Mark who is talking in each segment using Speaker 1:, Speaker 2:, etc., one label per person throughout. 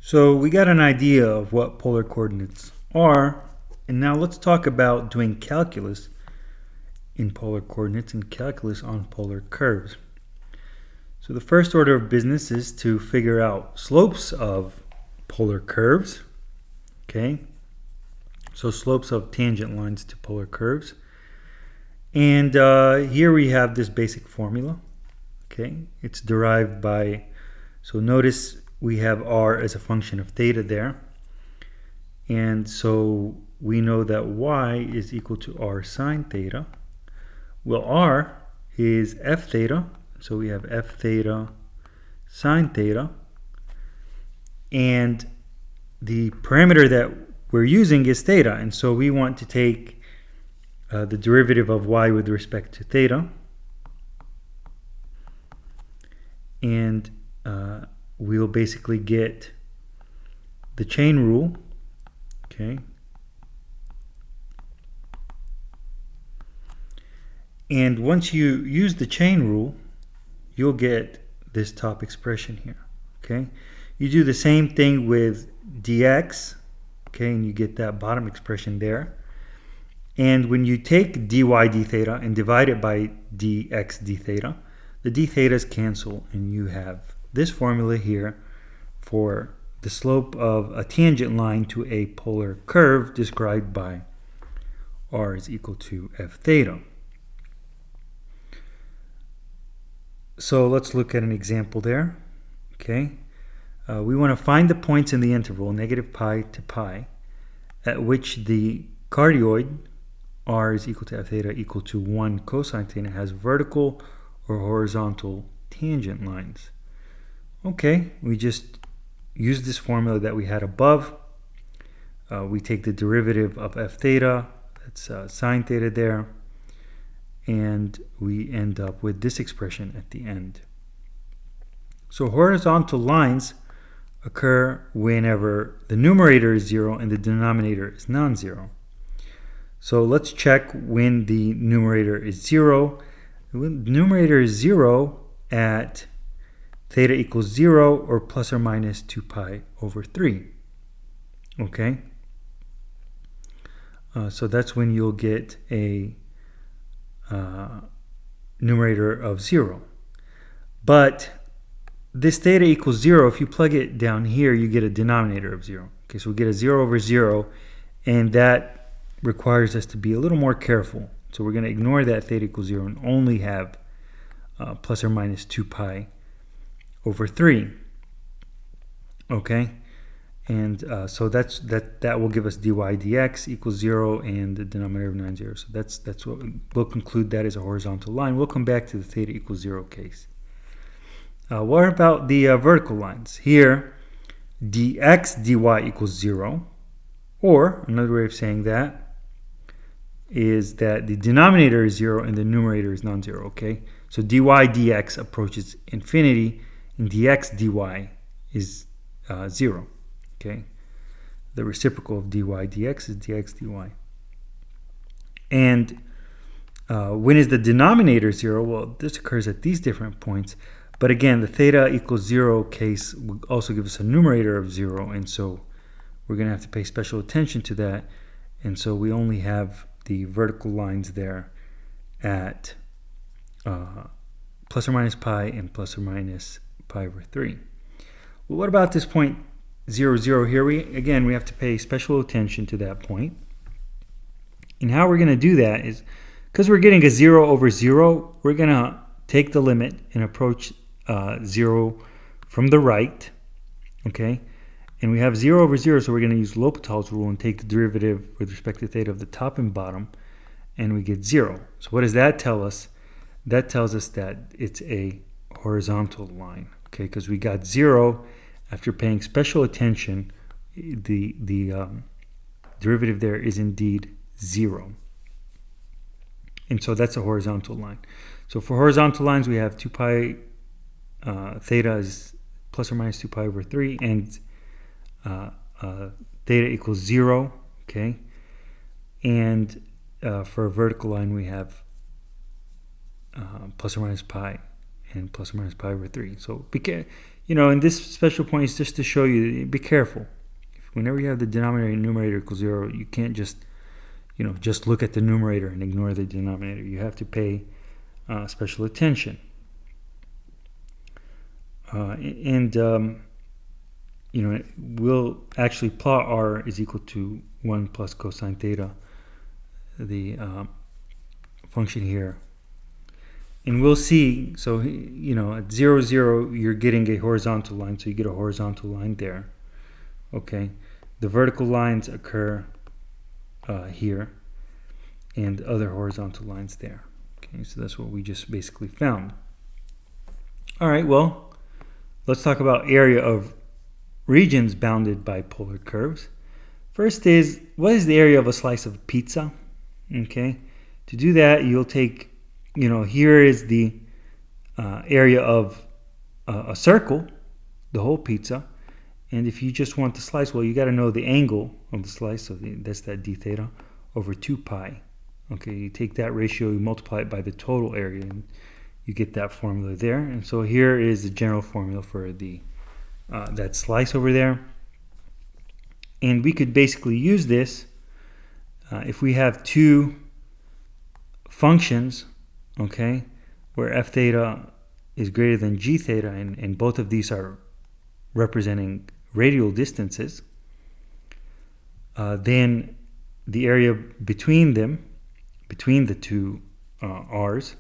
Speaker 1: So we got an idea of what polar coordinates are, and now let's talk about doing calculus in polar coordinates and calculus on polar curves. So the first order of business is to figure out slopes of polar curves, okay? So slopes of tangent lines to polar curves. And here we have this basic formula, okay? It's derived by, so notice we have r as a function of theta there. And so we know that y is equal to r sine theta. Well, r is f theta. So we have f theta sine theta. And the parameter that we're using is theta. And so we want to take the derivative of y with respect to theta. And we'll basically get the chain rule, okay? And once you use the chain rule, you'll get this top expression here, okay? You do the same thing with dx, okay, and you get that bottom expression there. And when you take dy d theta and divide it by dx d theta, the d thetas cancel, and you have this formula here for the slope of a tangent line to a polar curve described by r is equal to f theta. So let's look at an example there. Okay, we want to find the points in the interval negative pi to pi at which the cardioid r is equal to f theta equal to 1 cosine theta has vertical or horizontal tangent lines. Okay, we just use this formula that we had above. We take the derivative of f theta, that's sine theta there, and we end up with this expression at the end. So horizontal lines occur whenever the numerator is 0 and the denominator is non-zero. So let's check when the numerator is 0. When the numerator is 0 at theta equals 0 or plus or minus 2 pi over 3. Okay? So that's when you'll get a numerator of 0. But this theta equals 0, if you plug it down here, you get a denominator of 0. Okay, so we get a 0 over 0, and that requires us to be a little more careful. So we're going to ignore that theta equals 0 and only have plus or minus 2 pi over 3. Okay, and so that will give us dy dx equals 0 and the denominator of 9 0. So that's what we'll conclude that is a horizontal line. We'll come back to the theta equals 0 case. What about the vertical lines? Here, dx dy equals 0, or another way of saying that is that the denominator is 0 and the numerator is non-zero. Okay, so dy dx approaches infinity, and dx dy is 0. Okay, the reciprocal of dy dx is dx dy. And when is the denominator 0? Well, this occurs at these different points. But again, the theta equals 0 case will also give us a numerator of 0, and so we're going to have to pay special attention to that. And so we only have the vertical lines there at plus or minus pi and plus or minus pi over 3. Well, what about this point 0, 0 here? We have to pay special attention to that point. And how we're going to do that is, because we're getting a 0 over 0, we're going to take the limit and approach 0 from the right. Okay, and we have 0 over 0, so we're going to use L'Hopital's rule and take the derivative with respect to theta of the top and bottom, and we get 0. So what does that tell us? That tells us that it's a horizontal line, okay, because we got 0 after paying special attention. The derivative there is indeed 0. And so that's a horizontal line. So for horizontal lines, we have 2 pi theta is plus or minus 2 pi over 3, and theta equals 0, okay? And for a vertical line, we have plus or minus pi and plus or minus pi over 3. So and this special point is just to show you, be careful. Whenever you have the denominator and numerator equal 0, you can't just, just look at the numerator and ignore the denominator. You have to pay special attention. We'll actually plot r is equal to 1 plus cosine theta, the function here. And we'll see, so, at 0, 0, you're getting a horizontal line, so you get a horizontal line there. Okay, the vertical lines occur here, and other horizontal lines there. Okay, so that's what we just basically found. All right, well, let's talk about area of regions bounded by polar curves. First is, what is the area of a slice of pizza? Okay, to do that, you'll take, here is the area of a circle, the whole pizza. And if you just want the slice, well, you got to know the angle of the slice, so that's that d theta over 2 pi. Okay, you take that ratio, you multiply it by the total area, and you get that formula there. And so here is the general formula for the that slice over there. And we could basically use this if we have two functions, okay, where f theta is greater than g theta, and both of these are representing radial distances, then the area between them, between the two r's,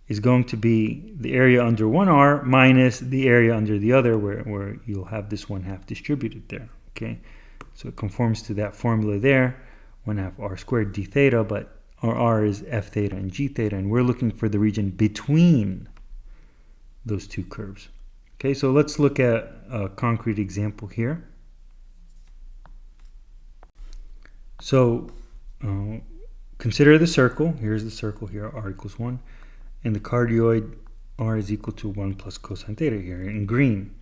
Speaker 1: is going to be the area under one r minus the area under the other, where you'll have this 1/2 distributed there. Okay, so it conforms to that formula there, 1/2 r squared d theta, but our r is f theta and g theta, and we're looking for the region between those two curves. Okay, so let's look at a concrete example here. So consider the circle. Here's the circle here, r equals 1, and the cardioid r is equal to 1 plus cosine theta here in green.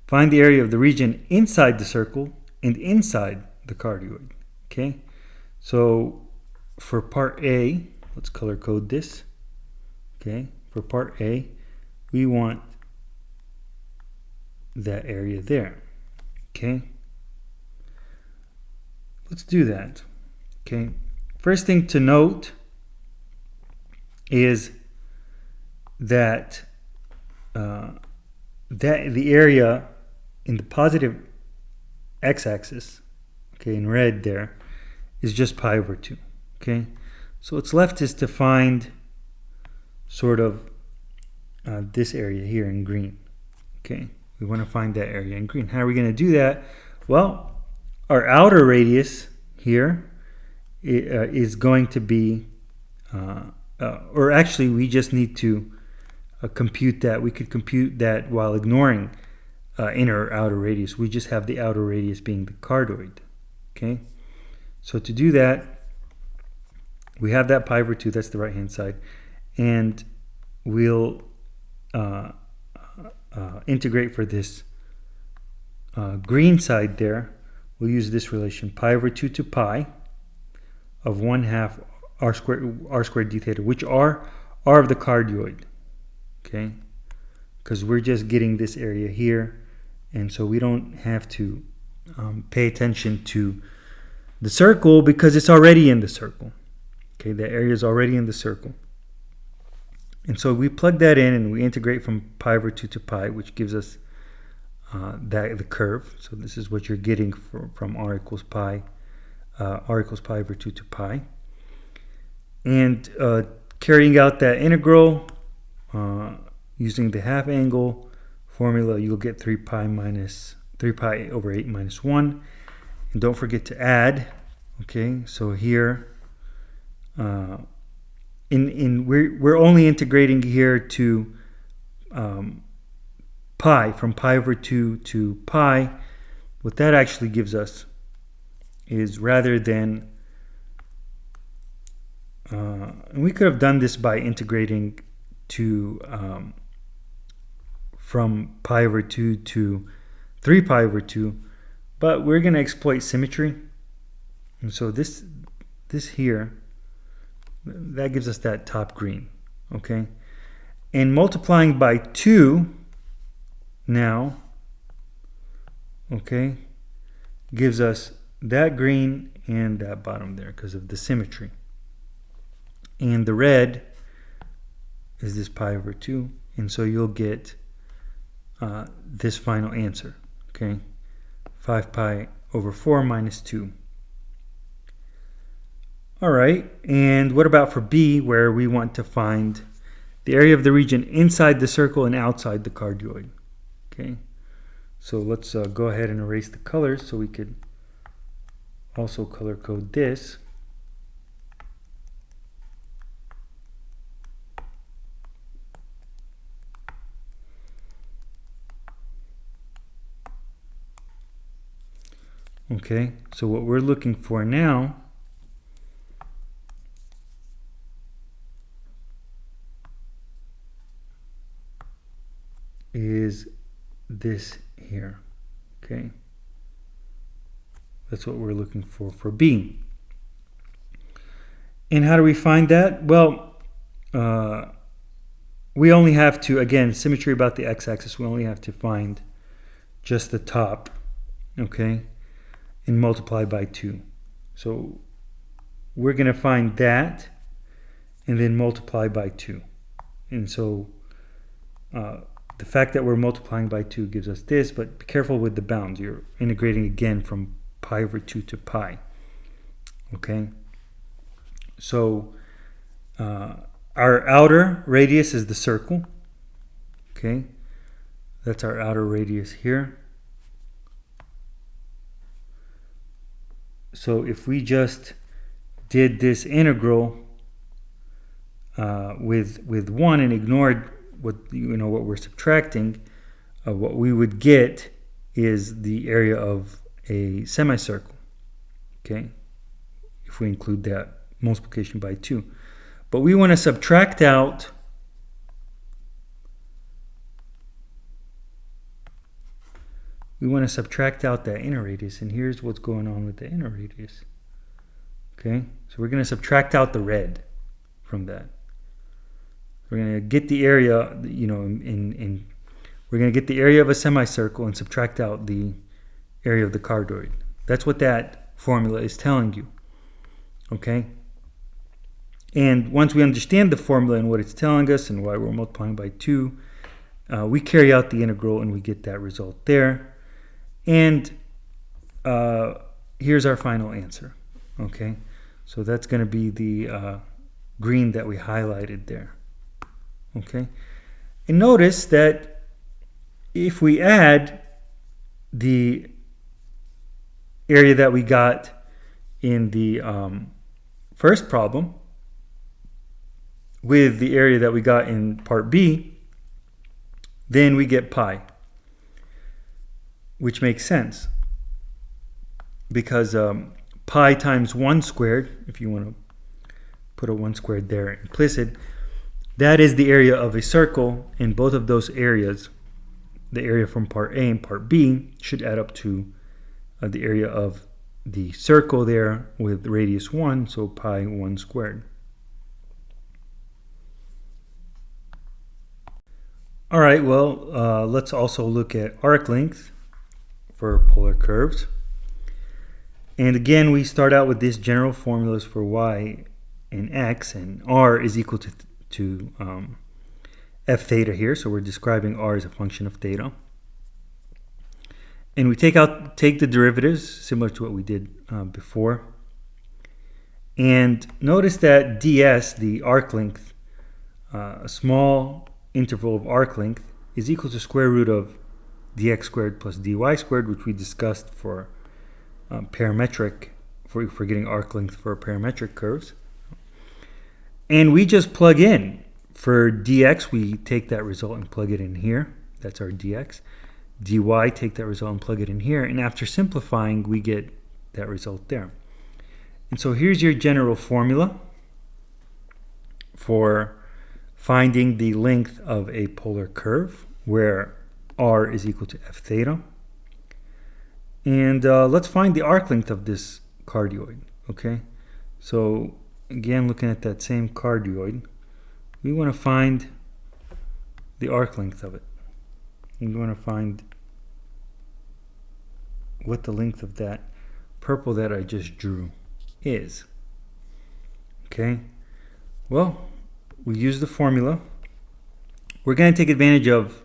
Speaker 1: Find the area of the region inside the circle and inside the cardioid. Okay, so for part A, let's color code this. Okay, for part A, we want that area there. Okay, let's do that. Okay, first thing to note is that the area in the positive x-axis, okay, in red there, is just pi over 2. Okay, so what's left is to find sort of this area here in green. Okay, we want to find that area in green. How are we going to do that? Well, our outer radius here is going to be, or actually we just need to compute that. We could compute that while ignoring inner or outer radius. We just have the outer radius being the cardioid. Okay, so to do that, we have that pi over 2, that's the right hand side, and we'll integrate for this green side there. We'll use this relation, pi over 2 to pi of 1/2 r squared d theta, which are of the cardioid. Okay, because we're just getting this area here, and so we don't have to pay attention to the circle because it's already in the circle. Okay, the area is already in the circle. And so we plug that in and we integrate from pi over 2 to pi, which gives us the curve. So this is what you're getting from r equals pi over 2 to pi. And carrying out that integral using the half angle formula, you'll get 3 pi over 8 minus 1. And don't forget to add. Okay, so here we're only integrating here to pi, from pi over 2 to pi. What that actually gives us is, rather than and we could have done this by integrating to from pi over 2 to 3 pi over 2, but we're going to exploit symmetry, and so this here, that gives us that top green. Okay, and multiplying by 2, now, okay, gives us that green and that bottom there because of the symmetry. And the red is this pi over 2, and so you'll get this final answer, okay? 5 pi over 4 minus 2. All right, and what about for B, where we want to find the area of the region inside the circle and outside the cardioid? Okay, so let's go ahead and erase the colors so we could also color code this. Okay, so what we're looking for now is this here. Okay, that's what we're looking for B. And how do we find that? Well, we only have to, again, symmetry about the x-axis, we only have to find just the top, okay, and multiply by 2. So we're going to find that and then multiply by 2. And so the fact that we're multiplying by 2 gives us this, but be careful with the bounds. You're integrating again from pi over 2 to pi. Okay? So our outer radius is the circle. Okay? That's our outer radius here. So if we just did this integral with 1 and ignored what we're subtracting, what we would get is the area of a semicircle. Okay, if we include that multiplication by 2, but we want to subtract out that inner radius, and here's what's going on with the inner radius. Okay, so we're going to subtract out the red from that. We're going to get the area, we're going to get the area of a semicircle and subtract out the area of the cardioid. That's what that formula is telling you. Okay? And once we understand the formula and what it's telling us and why we're multiplying by 2, we carry out the integral and we get that result there. And here's our final answer. Okay? So that's going to be the green that we highlighted there. Okay? And notice that if we add the area that we got in the first problem with the area that we got in part B, then we get pi, which makes sense because pi times 1 squared, if you want to put a 1 squared there implicit, that is the area of a circle, and both of those areas, the area from part A and part B, should add up to the area of the circle there with radius 1, so pi 1 squared. All right, well, let's also look at arc length for polar curves. And again, we start out with this general formulas for y and x, and r is equal to f theta here, so we're describing r as a function of theta. And we take the derivatives, similar to what we did before. And notice that ds, the arc length, a small interval of arc length, is equal to square root of dx squared plus dy squared, which we discussed for parametric, for getting arc length for parametric curves. And we just plug in. For dx, we take that result and plug it in here. That's our dx. dy, take that result and plug it in here. And after simplifying, we get that result there. And so here's your general formula for finding the length of a polar curve, where r is equal to f theta. And let's find the arc length of this cardioid. Okay, so again, looking at that same cardioid, we want to find the arc length of it. I'm going to find what the length of that purple that I just drew is. Okay, well, we use the formula. We're going to take advantage of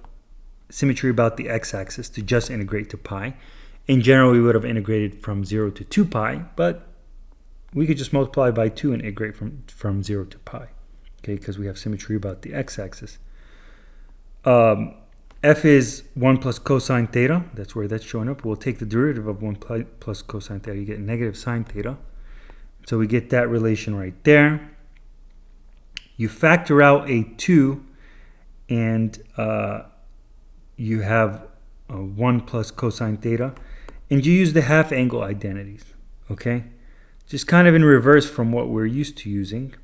Speaker 1: symmetry about the x-axis to just integrate to pi. In general, we would have integrated from 0 to 2 pi, but we could just multiply by 2 and integrate from 0 to pi, okay, because we have symmetry about the x-axis. F is 1 plus cosine theta. That's where that's showing up. We'll take the derivative of 1 plus cosine theta. You get negative sine theta. So we get that relation right there. You factor out a 2, and you have 1 plus cosine theta. And you use the half angle identities, okay? Just kind of in reverse from what we're used to using.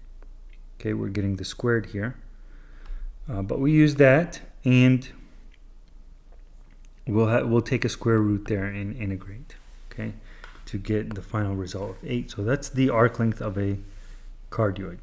Speaker 1: Okay, we're getting the squared here. But we use that, and we'll take a square root there and integrate, okay, to get the final result of 8. So that's the arc length of a cardioid.